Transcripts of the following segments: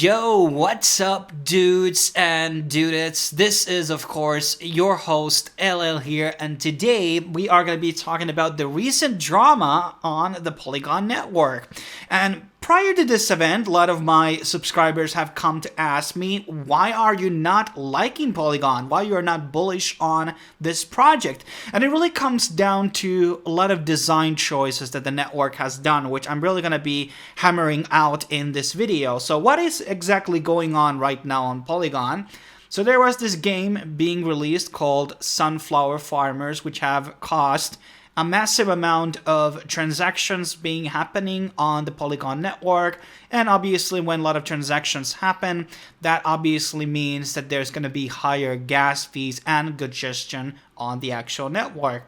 Yo, what's up, dudes and dudettes? This is, of course, your host, LL here, and today we are going to be talking about the recent drama on the Polygon network. And prior to this event, a lot of my subscribers have come to ask me, why are you not liking Polygon? Why you are not bullish on this project? And it really comes down to a lot of design choices that the network has done, which I'm really going to be hammering out in this video. So what is exactly going on right now on Polygon? So there was this game being released called Sunflower Farmers, which have caused a massive amount of transactions being happening on the Polygon network. And obviously when a lot of transactions happen, that obviously means that there's going to be higher gas fees and congestion on the actual network.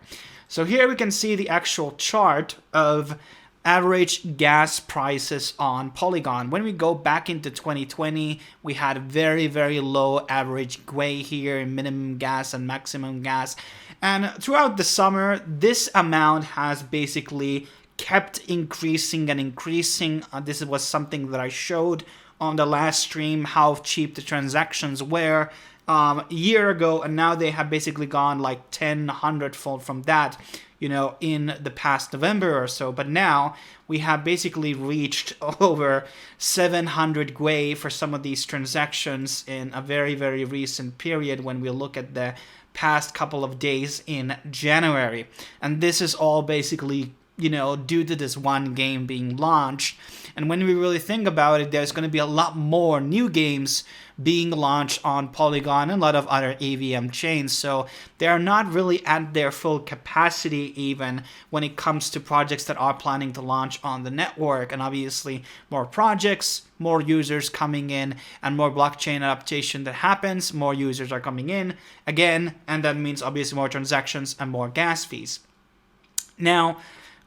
So here we can see the actual chart of average gas prices on Polygon. When we go back into 2020, we had very, very low average GWE here in minimum gas and maximum gas. And throughout the summer, this amount has basically kept increasing and increasing. This was something that I showed on the last stream, how cheap the transactions were a year ago, and now they have basically gone like 100-fold from that, in the past November or so. But now we have basically reached over 700 GWE for some of these transactions in a very, very recent period when we look at the past couple of days in January. And this is all basically, due to this one game being launched. And when we really think about it, there's going to be a lot more new games being launched on Polygon and a lot of other AVM chains. So they are not really at their full capacity even when it comes to projects that are planning to launch on the network. And obviously more projects, more users coming in, and more blockchain adaptation that happens, more users are coming in again. And that means obviously more transactions and more gas fees. Now,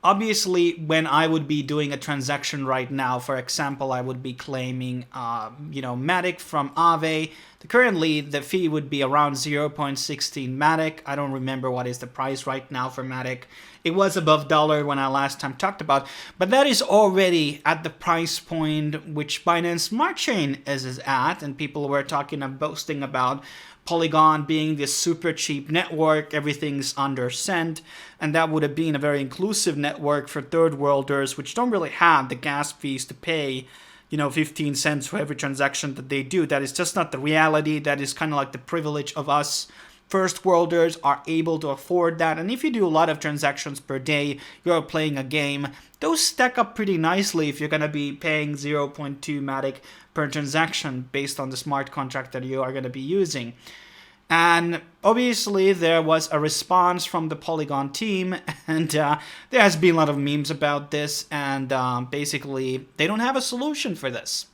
obviously, when I would be doing a transaction right now, for example, I would be claiming, Matic from Aave. Currently, the fee would be around 0.16 Matic. I don't remember what is the price right now for Matic. It was above $1 when I last time talked about, but that is already at the price point which Binance Smart Chain is at, and people were talking and boasting about Polygon being this super cheap network, everything's under cent, and that would have been a very inclusive network for third worlders, which don't really have the gas fees to pay, 15 cents for every transaction that they do. That is just not the reality. That is kind of like the privilege of us. First worlders are able to afford that, and if you do a lot of transactions per day, you're playing a game, those stack up pretty nicely if you're going to be paying 0.2 Matic per transaction based on the smart contract that you are going to be using. And obviously there was a response from the Polygon team, and there has been a lot of memes about this, and basically they don't have a solution for this.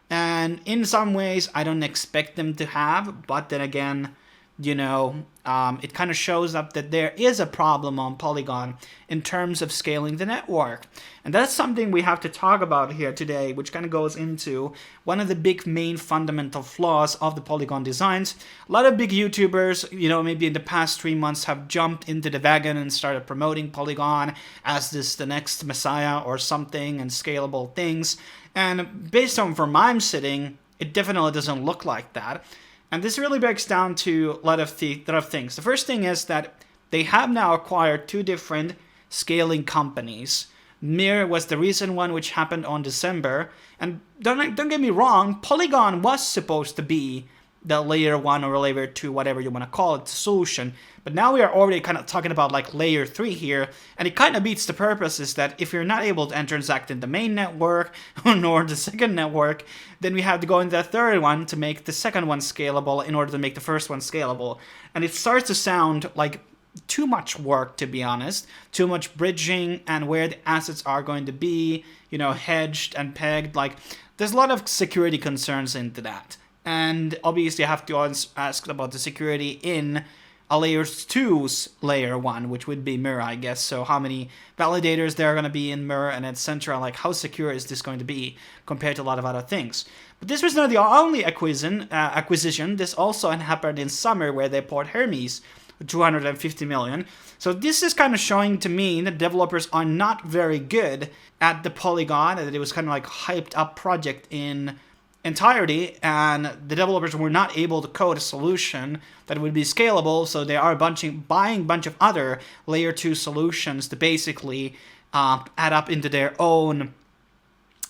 And in some ways I don't expect them to have, but then again, it kind of shows up that there is a problem on Polygon in terms of scaling the network. And that's something we have to talk about here today, which kind of goes into one of the big main fundamental flaws of the Polygon designs. A lot of big YouTubers, maybe in the past 3 months have jumped into the wagon and started promoting Polygon as the next messiah or something and scalable things. And based on where I'm sitting, it definitely doesn't look like that. And this really breaks down to a lot of things. The first thing is that they have now acquired two different scaling companies. Mir was the recent one, which happened on December. And don't get me wrong, Polygon was supposed to be the layer 1 or layer 2, whatever you want to call it, solution. But now we are already kind of talking about like layer 3 here, and it kind of beats the purpose is that if you're not able to transact in the main network nor the second network, then we have to go into the third one to make the second one scalable in order to make the first one scalable. And it starts to sound like too much work, to be honest, too much bridging, and where the assets are going to be, hedged and pegged. Like, there's a lot of security concerns into that. And obviously you have to ask about the security in a layer 2's layer 1, which would be Mirror, I guess. So how many validators there are going to be in Mirror and etc. Like, how secure is this going to be compared to a lot of other things? But this was not the only acquisition. This also happened in summer, where they bought Hermes, 250 million. So this is kind of showing to me that developers are not very good at the Polygon, and that it was kind of like hyped up project in entirety, and the developers were not able to code a solution that would be scalable, so they are buying a bunch of other layer 2 solutions to basically add up into their own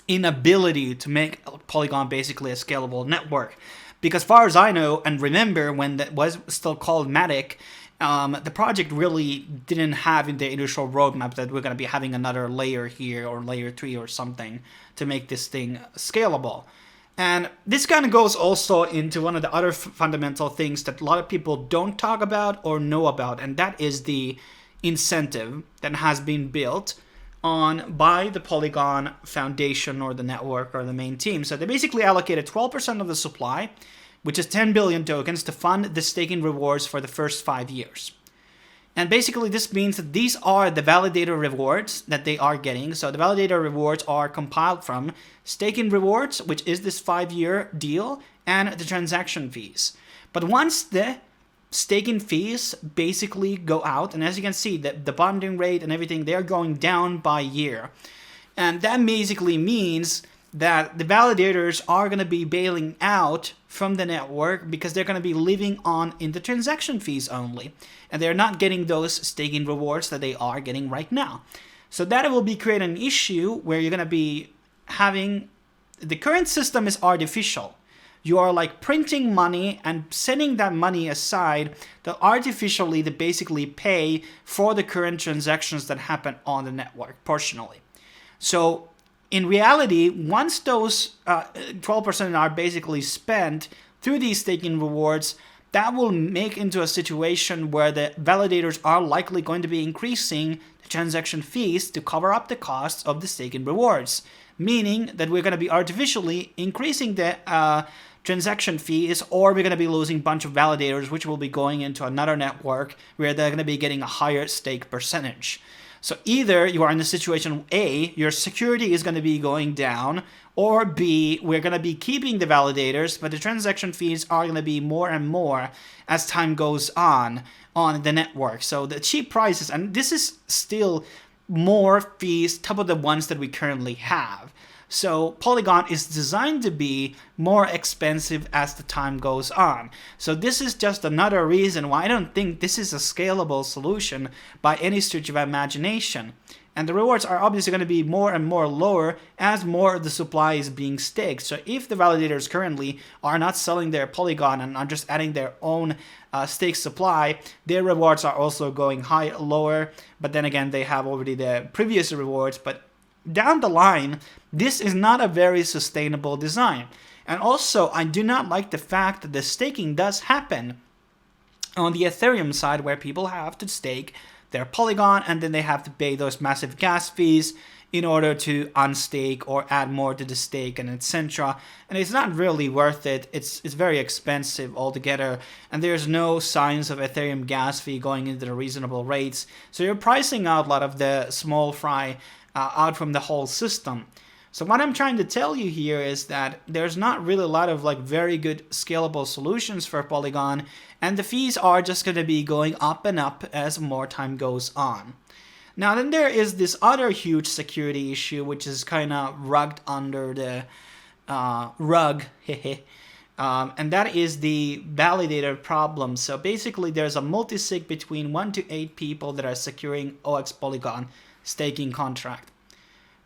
inability to make Polygon basically a scalable network. Because as far as I know and remember, when that was still called Matic, the project really didn't have in the initial roadmap that we're going to be having another layer here or layer 3 or something to make this thing scalable. And this kind of goes also into one of the other fundamental things that a lot of people don't talk about or know about, and that is the incentive that has been built on by the Polygon Foundation or the network or the main team. So they basically allocated 12% of the supply, which is 10 billion tokens, to fund the staking rewards for the first 5 years. And basically this means that these are the validator rewards that they are getting. So the validator rewards are compiled from staking rewards, which is this 5-year deal, and the transaction fees. But once the staking fees basically go out, and as you can see, the bonding rate and everything, they're going down by year. And that basically means that the validators are going to be bailing out from the network because they're going to be living on in the transaction fees only. And they're not getting those staking rewards that they are getting right now. So that will be creating an issue where you're going to be having, the current system is artificial. You are like printing money and setting that money aside to artificially to basically pay for the current transactions that happen on the network portionally. So in reality, once those 12% are basically spent through these staking rewards, that will make into a situation where the validators are likely going to be increasing the transaction fees to cover up the costs of the staking rewards, meaning that we're going to be artificially increasing the transaction fees, or we're going to be losing a bunch of validators, which will be going into another network where they're going to be getting a higher stake percentage. So either you are in the situation A, your security is going to be going down, or B, we're going to be keeping the validators, but the transaction fees are going to be more and more as time goes on the network. So the cheap prices, and this is still more fees top of the ones that we currently have. So Polygon is designed to be more expensive as the time goes on. So this is just another reason why I don't think this is a scalable solution by any stretch of imagination. And the rewards are obviously going to be more and more lower as more of the supply is being staked. So if the validators currently are not selling their Polygon and are just adding their own stake supply, their rewards are also going lower. But then again, they have already the previous rewards. But down the line, this is not a very sustainable design. And also, I do not like the fact that the staking does happen on the Ethereum side, where people have to stake their Polygon and then they have to pay those massive gas fees in order to unstake or add more to the stake and etc. And it's not really worth it. It's very expensive altogether, and there's no signs of Ethereum gas fee going into the reasonable rates. So you're pricing out a lot of the small fry out from the whole system. So what I'm trying to tell you here is that there's not really a lot of like very good scalable solutions for Polygon, and the fees are just going to be going up and up as more time goes on. Now then there is this other huge security issue which is kind of rugged under the rug, and that is the validator problem. So basically there's a multi-sig between 1 to 8 people that are securing OX Polygon staking contract.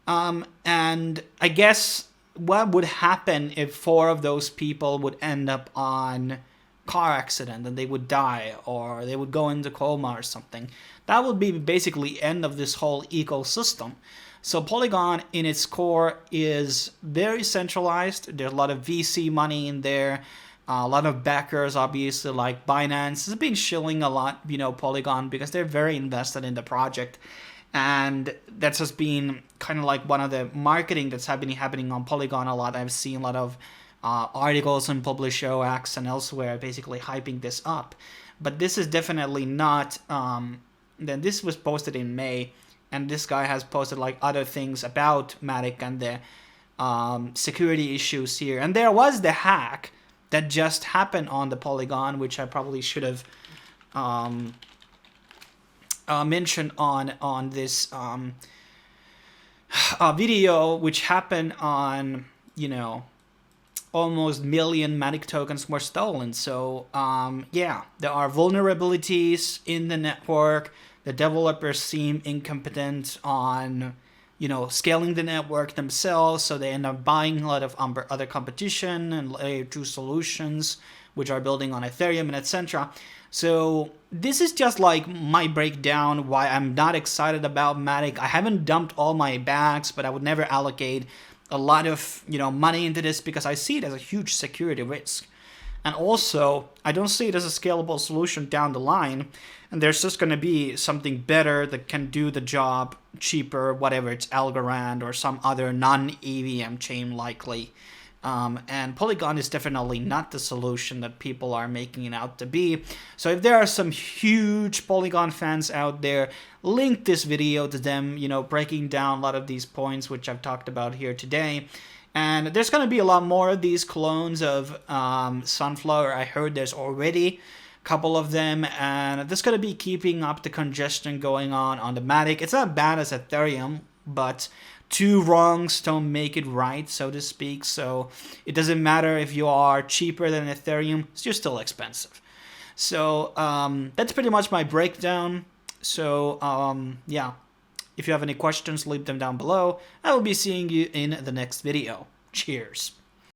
And I guess what would happen if 4 of those people would end up on car accident and they would die, or they would go into coma or something? That would be basically end of this whole ecosystem. So Polygon in its core is very centralized. There's a lot of VC money in there. A lot of backers, obviously, like Binance has been shilling a lot, Polygon, because they're very invested in the project. And that's just been kind of like one of the marketing that's been happening on Polygon a lot. I've seen a lot of articles in PublishOX and elsewhere basically hyping this up. But this is definitely not, then this was posted in May, and this guy has posted like other things about Matic and the security issues here. And there was the hack that just happened on the Polygon, which I probably should have mentioned on this video, which happened on almost million Matic tokens were stolen. So yeah, there are vulnerabilities in the network. The developers seem incompetent on, scaling the network themselves, so they end up buying a lot of other competition and layer 2 solutions, which are building on Ethereum and etc. So this is just like my breakdown why I'm not excited about Matic. I haven't dumped all my bags, but I would never allocate a lot of money into this because I see it as a huge security risk. And also, I don't see it as a scalable solution down the line. And there's just going to be something better that can do the job cheaper, whatever it's Algorand or some other non-EVM chain likely. And Polygon is definitely not the solution that people are making it out to be. So if there are some huge Polygon fans out there, link this video to them, breaking down a lot of these points which I've talked about here today. And there's going to be a lot more of these clones of Sunflower. I heard there's already a couple of them, and that's going to be keeping up the congestion going on the Matic. It's not bad as Ethereum, but two wrongs don't make it right, so to speak. So it doesn't matter if you are cheaper than Ethereum, you're still expensive. So that's pretty much my breakdown. So yeah, if you have any questions, leave them down below. I will be seeing you in the next video. Cheers.